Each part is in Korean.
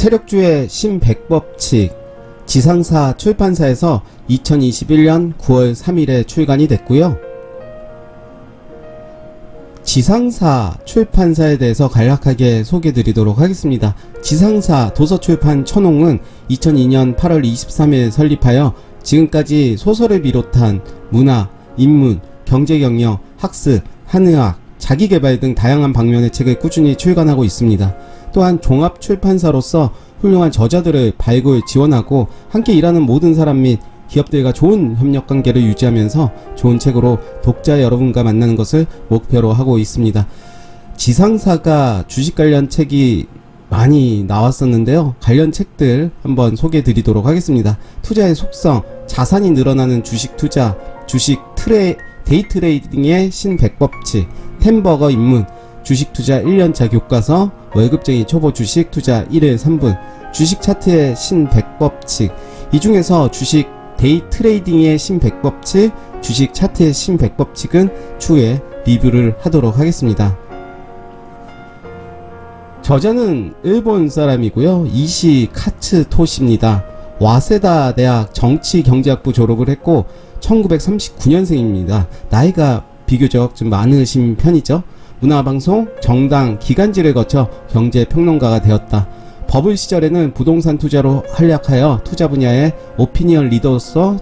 세력주의 신백법칙 지상사 출판사에서 2021년 9월 3일에 출간이 됐고요. 지상사 출판사에 대해서 간략하게 소개드리도록 하겠습니다. 지상사 도서출판 천홍은 2002년 8월 23일 설립하여 지금까지 소설을 비롯한 문화, 인문, 경제경영, 학습, 한의학, 자기개발 등 다양한 방면의 책을 꾸준히 출간하고 있습니다. 또한 종합출판사로서 훌륭한 저자들을 발굴, 지원하고 함께 일하는 모든 사람 및 기업들과 좋은 협력관계를 유지하면서 좋은 책으로 독자 여러분과 만나는 것을 목표로 하고 있습니다. 지상사가 주식 관련 책이 많이 나왔었는데요. 관련 책들 한번 소개해 드리도록 하겠습니다. 투자의 속성, 자산이 늘어나는 주식 투자, 데이 트레이딩의 신백법칙, 템버거 입문, 주식 투자 1년차 교과서, 월급쟁이 초보 주식 투자 1일 3분, 주식 차트의 신백법칙. 이 중에서 주식 데이 트레이딩의 신백법칙, 주식 차트의 신백법칙은 추후에 리뷰를 하도록 하겠습니다. 저자는 일본 사람이고요. 이시 카츠토시입니다. 와세다 대학 정치경제학부 졸업을 했고 1939년생입니다. 나이가 비교적 좀 많으신 편이죠. 문화방송, 정당, 기간지를 거쳐 경제평론가가 되었다. 버블 시절에는 부동산 투자로 활약하여 투자 분야의 오피니언 리더로서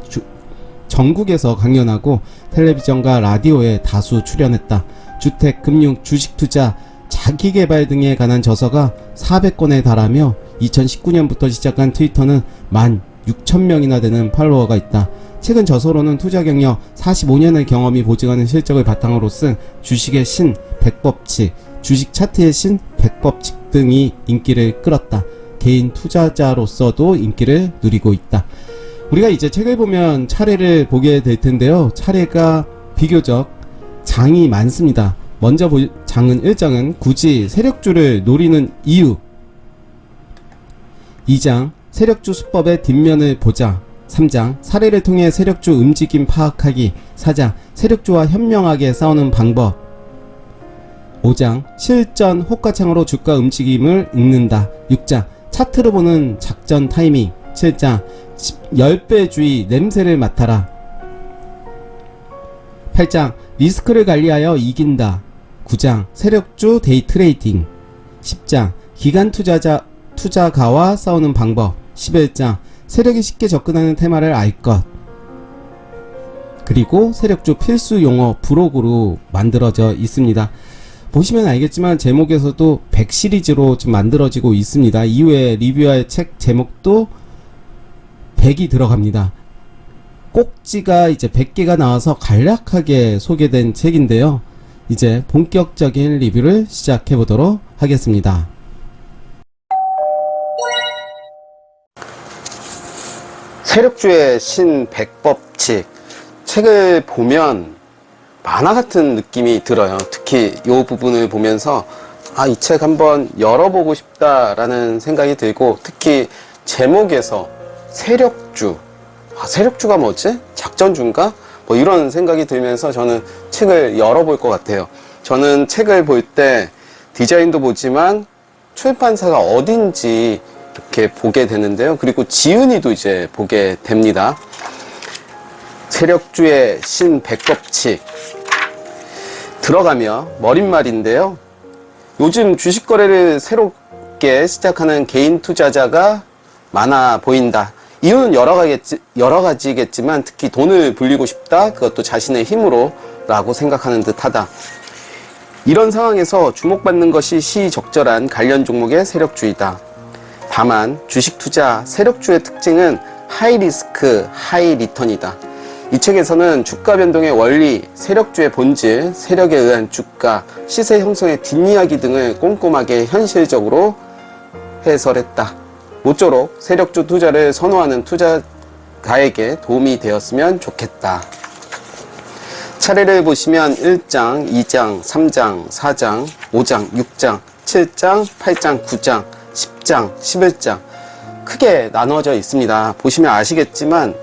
전국에서 강연하고 텔레비전과 라디오에 다수 출연했다. 주택, 금융, 주식 투자, 자기개발 등에 관한 저서가 400권에 달하며 2019년부터 시작한 트위터는 16,000명이나 되는 팔로워가 있다. 최근 저서로는 투자 경력 45년의 경험이 보증하는 실적을 바탕으로 쓴 주식의 신 100법칙, 주식 차트의 신 100법칙 등이 인기를 끌었다. 개인 투자자로서도 인기를 누리고 있다. 우리가 이제 책을 보면 차례를 보게 될 텐데요. 차례가 비교적 장이 많습니다. 먼저 장은 1장은 굳이 세력주를 노리는 이유, 2장 세력주 수법의 뒷면을 보자, 3장 사례를 통해 세력주 움직임 파악하기, 4장 세력주와 현명하게 싸우는 방법, 5장 실전 호가창으로 주가 움직임을 읽는다, 6장 차트로 보는 작전 타이밍, 7장 10배주의 냄새를 맡아라, 8장 리스크를 관리하여 이긴다, 9장 세력주 데이 트레이딩, 10장 기간 투자가와 싸우는 방법, 11장 세력이 쉽게 접근하는 테마를 알 것, 그리고 세력주 필수 용어 부록으로 만들어져 있습니다. 보시면 알겠지만 제목에서도 100 시리즈로 지금 만들어지고 있습니다. 이후에 리뷰할 책 제목도 100이 들어갑니다. 꼭지가 이제 100개가 나와서 간략하게 소개된 책인데요. 이제 본격적인 리뷰를 시작해 보도록 하겠습니다. 세력주의 신백법칙, 책을 보면 만화 같은 느낌이 들어요. 특히 이 부분을 보면서 이 책 한번 열어보고 싶다라는 생각이 들고, 특히 제목에서 세력주, 세력주가 뭐지? 작전주인가? 뭐 이런 생각이 들면서 저는 책을 열어볼 것 같아요. 저는 책을 볼 때 디자인도 보지만 출판사가 어딘지 이렇게 보게 되는데요. 그리고 지은이도 이제 보게 됩니다. 세력주의 신백법칙 들어가며 머릿말인데요. 요즘 주식 거래를 새롭게 시작하는 개인 투자자가 많아 보인다. 이유는 여러 가지겠지만 특히 돈을 불리고 싶다, 그것도 자신의 힘으로 라고 생각하는 듯하다. 이런 상황에서 주목받는 것이 시적절한 관련 종목의 세력주이다. 다만 주식 투자 세력주의 특징은 하이 리스크 하이 리턴이다. 이 책에서는 주가 변동의 원리, 세력주의 본질, 세력에 의한 주가, 시세 형성의 뒷이야기 등을 꼼꼼하게 현실적으로 해설했다. 모쪼록 세력주 투자를 선호하는 투자가에게 도움이 되었으면 좋겠다. 차례를 보시면 1장, 2장, 3장, 4장, 5장, 6장, 7장, 8장, 9장, 10장, 11장 크게 나눠져 있습니다. 보시면 아시겠지만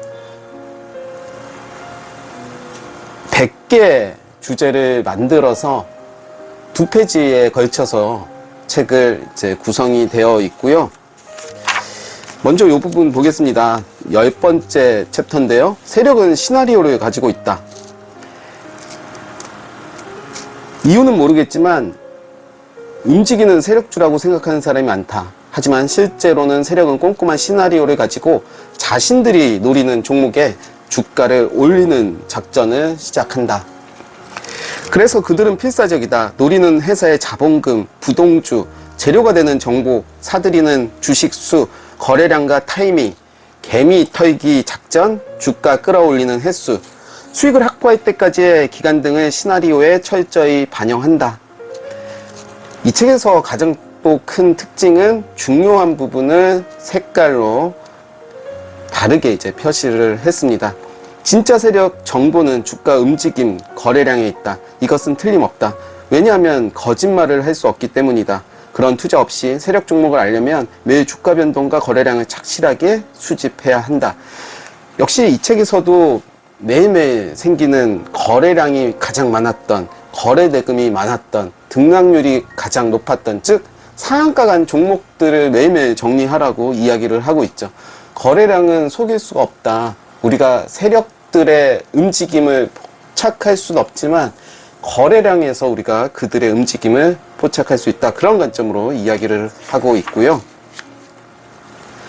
100개 주제를 만들어서 2페이지에 걸쳐서 책을 이제 구성이 되어 있고요. 먼저 이 부분 보겠습니다. 10번째 챕터인데요. 세력은 시나리오를 가지고 있다. 이유는 모르겠지만 움직이는 세력주라고 생각하는 사람이 많다. 하지만 실제로는 세력은 꼼꼼한 시나리오를 가지고 자신들이 노리는 종목에 주가를 올리는 작전을 시작한다. 그래서 그들은 필사적이다. 노리는 회사의 자본금, 부동주, 재료가 되는 정보, 사들이는 주식수, 거래량과 타이밍, 개미 털기 작전, 주가 끌어올리는 횟수, 수익을 확보할 때까지의 기간 등을 시나리오에 철저히 반영한다. 이 책에서 가장 또 큰 특징은 중요한 부분을 색깔로 다르게 이제 표시를 했습니다. 진짜 세력 정보는 주가 움직임, 거래량에 있다. 이것은 틀림없다. 왜냐하면 거짓말을 할 수 없기 때문이다. 그런 투자 없이 세력 종목을 알려면 매일 주가 변동과 거래량을 착실하게 수집해야 한다. 역시 이 책에서도 매일매일 생기는 거래량이 가장 많았던, 거래 대금이 많았던, 등락률이 가장 높았던, 즉 상한가 간 종목들을 매일매일 정리하라고 이야기를 하고 있죠. 거래량은 속일 수가 없다. 우리가 세력들의 움직임을 포착할 수는 없지만 거래량에서 우리가 그들의 움직임을 포착할 수 있다. 그런 관점으로 이야기를 하고 있고요.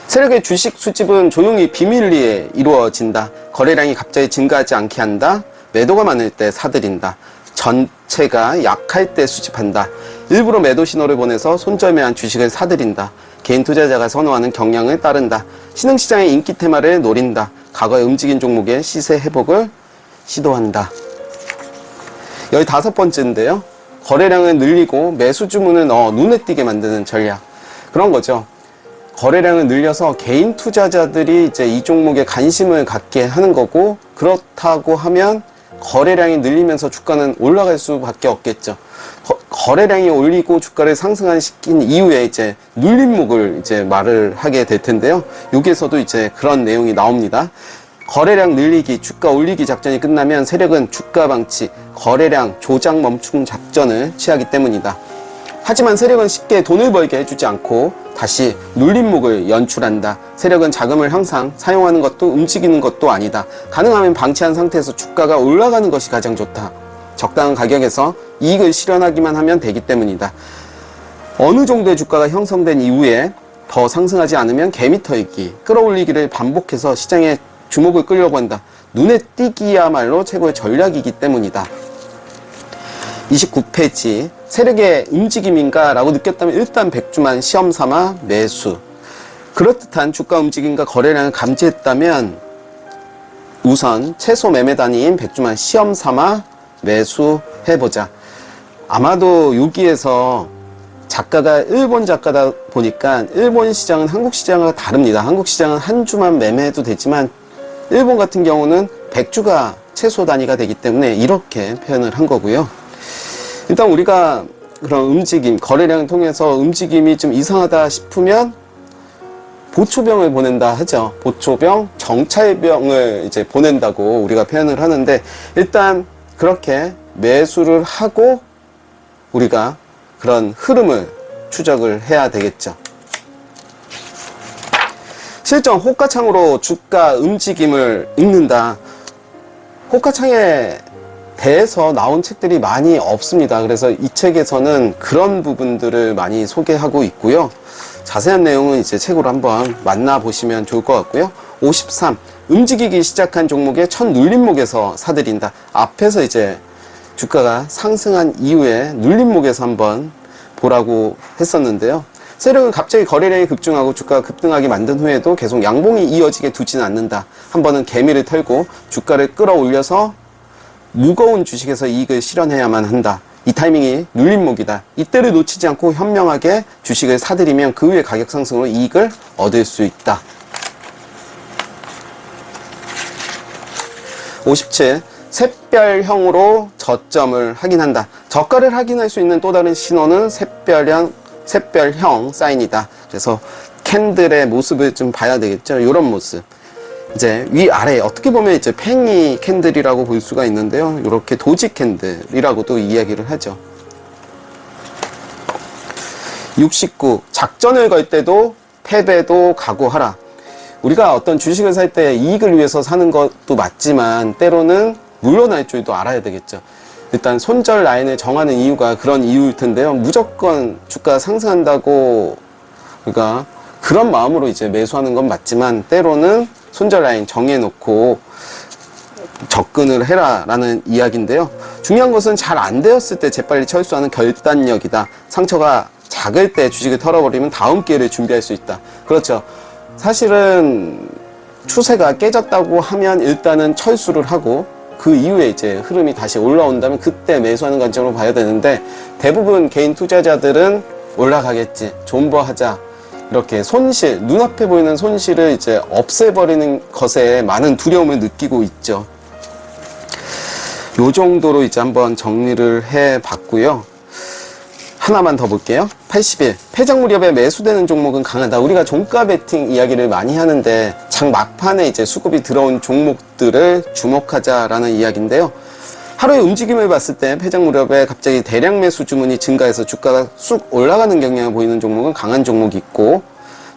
세력의 주식 수집은 조용히 비밀리에 이루어진다. 거래량이 갑자기 증가하지 않게 한다. 매도가 많을 때 사들인다. 전체가 약할 때 수집한다. 일부러 매도 신호를 보내서 손절매한 주식을 사들인다. 개인 투자자가 선호하는 경향을 따른다. 신흥시장의 인기 테마를 노린다. 과거에 움직인 종목의 시세 회복을 시도한다. 15번째인데요. 거래량을 늘리고 매수 주문을 넣어 눈에 띄게 만드는 전략. 그런 거죠. 거래량을 늘려서 개인 투자자들이 이제 이 종목에 관심을 갖게 하는 거고, 그렇다고 하면 거래량이 늘리면서 주가는 올라갈 수밖에 없겠죠. 거래량이 올리고 주가를 상승시킨 이후에 이제 눌림목을 이제 말을 하게 될 텐데요. 여기에서도 이제 그런 내용이 나옵니다. 거래량 늘리기, 주가 올리기 작전이 끝나면 세력은 주가 방치, 거래량 조작 멈춤 작전을 취하기 때문이다. 하지만 세력은 쉽게 돈을 벌게 해주지 않고 다시 눌림목을 연출한다. 세력은 자금을 항상 사용하는 것도 움직이는 것도 아니다. 가능하면 방치한 상태에서 주가가 올라가는 것이 가장 좋다. 적당한 가격에서 이익을 실현하기만 하면 되기 때문이다. 어느 정도의 주가가 형성된 이후에 더 상승하지 않으면 개미 털기, 끌어올리기를 반복해서 시장에 주목을 끌려고 한다. 눈에 띄기야말로 최고의 전략이기 때문이다. 29페이지. 세력의 움직임인가 라고 느꼈다면 일단 100주만 시험 삼아 매수. 그럴듯한 주가 움직임과 거래량을 감지했다면 우선 최소 매매 단위인 100주만 시험 삼아 매수해보자. 아마도 여기에서 작가가 일본 작가다 보니까 일본 시장은 한국 시장과 다릅니다. 한국 시장은 한 주만 매매해도 되지만 일본 같은 경우는 100주가 최소 단위가 되기 때문에 이렇게 표현을 한 거고요. 일단 우리가 그런 움직임, 거래량을 통해서 움직임이 좀 이상하다 싶으면 보초병을 보낸다 하죠. 보초병, 정찰병을 이제 보낸다고 우리가 표현을 하는데, 일단 그렇게 매수를 하고 우리가 그런 흐름을 추적을 해야 되겠죠. 실전 호가창으로 주가 움직임을 읽는다. 호가창에 대해서 나온 책들이 많이 없습니다. 그래서 이 책에서는 그런 부분들을 많이 소개하고 있고요. 자세한 내용은 이제 책으로 한번 만나보시면 좋을 것 같고요. 53. 움직이기 시작한 종목의 첫 눌림목에서 사들인다. 앞에서 이제 주가가 상승한 이후에 눌림목에서 한번 보라고 했었는데요. 세력은 갑자기 거래량이 급증하고 주가가 급등하게 만든 후에도 계속 양봉이 이어지게 두지는 않는다. 한 번은 개미를 털고 주가를 끌어올려서 무거운 주식에서 이익을 실현해야만 한다. 이 타이밍이 눌림목이다. 이때를 놓치지 않고 현명하게 주식을 사들이면 그 후에 가격 상승으로 이익을 얻을 수 있다. 57. 샛별형으로 저점을 확인한다. 저가를 확인할 수 있는 또 다른 신호는 샛별형 사인이다. 그래서 캔들의 모습을 좀 봐야 되겠죠. 이런 모습. 이제 위아래 어떻게 보면 이제 팽이 캔들이라고 볼 수가 있는데요. 이렇게 도지 캔들이라고도 이야기를 하죠. 69. 작전을 걸 때도 패배도 각오하라. 우리가 어떤 주식을 살 때 이익을 위해서 사는 것도 맞지만 때로는 물러날 줄도 알아야 되겠죠. 일단 손절 라인을 정하는 이유가 그런 이유일 텐데요. 무조건 주가 상승한다고 우리가 그런 마음으로 이제 매수하는 건 맞지만 때로는 손절 라인 정해놓고 접근을 해라 라는 이야기인데요. 중요한 것은 잘 안 되었을 때 재빨리 철수하는 결단력이다. 상처가 작을 때 주식을 털어버리면 다음 기회를 준비할 수 있다. 그렇죠. 사실은 추세가 깨졌다고 하면 일단은 철수를 하고 그 이후에 이제 흐름이 다시 올라온다면 그때 매수하는 관점으로 봐야 되는데, 대부분 개인 투자자들은 올라가겠지, 존버하자, 이렇게 손실, 눈앞에 보이는 손실을 이제 없애버리는 것에 많은 두려움을 느끼고 있죠. 요 정도로 이제 한번 정리를 해 봤고요. 하나만 더 볼게요. 81. 패작 무렵에 매수되는 종목은 강하다. 우리가 종가 베팅 이야기를 많이 하는데 장 막판에 이제 수급이 들어온 종목들을 주목하자라는 이야기인데요. 하루의 움직임을 봤을 때 패작 무렵에 갑자기 대량 매수 주문이 증가해서 주가가 쑥 올라가는 경향을 보이는 종목은 강한 종목이 있고,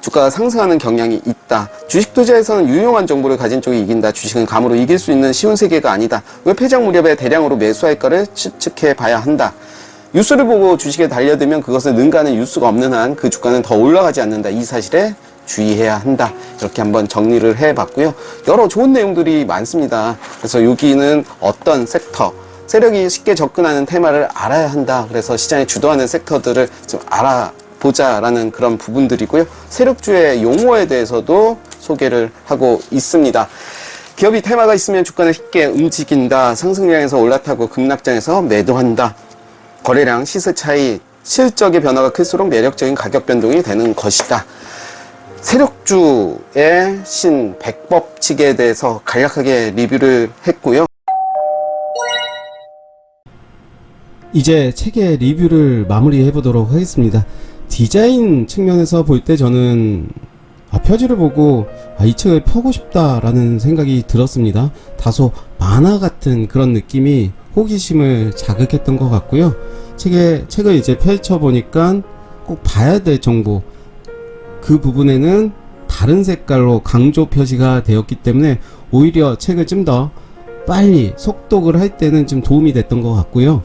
주가가 상승하는 경향이 있다. 주식 투자에서는 유용한 정보를 가진 쪽이 이긴다. 주식은 감으로 이길 수 있는 쉬운 세계가 아니다. 왜 패작 무렵에 대량으로 매수할까를 추측해 봐야 한다. 뉴스를 보고 주식에 달려들면 그것을 능가하는 뉴스가 없는 한 그 주가는 더 올라가지 않는다. 이 사실에 주의해야 한다. 이렇게 한번 정리를 해봤고요. 여러 좋은 내용들이 많습니다. 그래서 여기는 어떤 섹터, 세력이 쉽게 접근하는 테마를 알아야 한다. 그래서 시장에 주도하는 섹터들을 좀 알아보자라는 그런 부분들이고요. 세력주의 용어에 대해서도 소개를 하고 있습니다. 기업이 테마가 있으면 주가는 쉽게 움직인다. 상승량에서 올라타고 급락장에서 매도한다. 거래량, 시세 차이, 실적의 변화가 클수록 매력적인 가격 변동이 되는 것이다. 세력주의 신 100법칙에 대해서 간략하게 리뷰를 했고요. 이제 책의 리뷰를 마무리해 보도록 하겠습니다. 디자인 측면에서 볼 때 저는 표지를 보고 이 책을 펴고 싶다라는 생각이 들었습니다. 다소 만화 같은 그런 느낌이 호기심을 자극했던 것 같고요. 책을 이제 펼쳐보니까 꼭 봐야 될 정보, 그 부분에는 다른 색깔로 강조 표시가 되었기 때문에 오히려 책을 좀 더 빨리 속독을 할 때는 좀 도움이 됐던 것 같고요.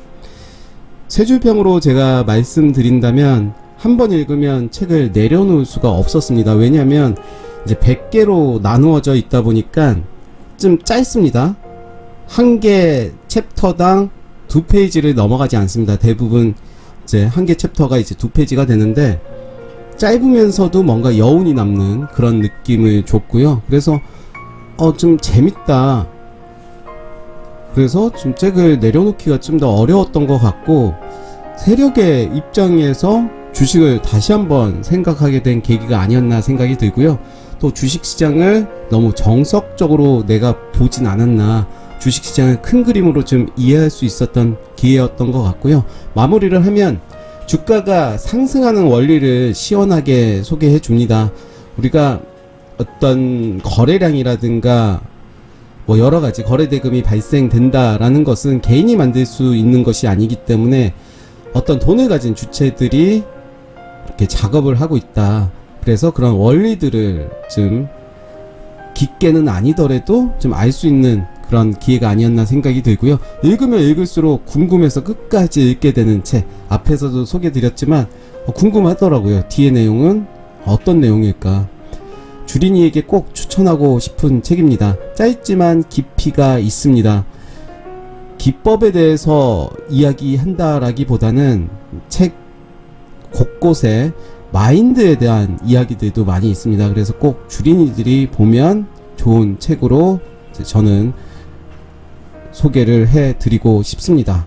세 줄평으로 제가 말씀드린다면 한 번 읽으면 책을 내려놓을 수가 없었습니다. 왜냐하면 이제 100개로 나누어져 있다 보니까 좀 짧습니다. 한 개 챕터당 2페이지를 넘어가지 않습니다. 대부분 이제 한 개 챕터가 이제 2페이지가 되는데 짧으면서도 뭔가 여운이 남는 그런 느낌을 줬고요. 그래서 좀 재밌다. 그래서 좀 책을 내려놓기가 좀 더 어려웠던 것 같고, 세력의 입장에서 주식을 다시 한번 생각하게 된 계기가 아니었나 생각이 들고요. 또 주식시장을 너무 정석적으로 내가 보진 않았나, 주식시장을 큰 그림으로 좀 이해할 수 있었던 기회였던 것 같고요. 마무리를 하면 주가가 상승하는 원리를 시원하게 소개해 줍니다. 우리가 어떤 거래량이라든가 뭐 여러가지 거래대금이 발생된다라는 것은 개인이 만들 수 있는 것이 아니기 때문에 어떤 돈을 가진 주체들이 이렇게 작업을 하고 있다. 그래서 그런 원리들을 좀 깊게는 아니더라도 좀 알 수 있는 그런 기회가 아니었나 생각이 들고요. 읽으면 읽을수록 궁금해서 끝까지 읽게 되는 책, 앞에서도 소개드렸지만 궁금하더라고요. 뒤의 내용은 어떤 내용일까. 주린이에게 꼭 추천하고 싶은 책입니다. 짧지만 깊이가 있습니다. 기법에 대해서 이야기한다라기보다는 책 곳곳에 마인드에 대한 이야기들도 많이 있습니다. 그래서 꼭 주린이들이 보면 좋은 책으로 저는 소개를 해드리고 싶습니다.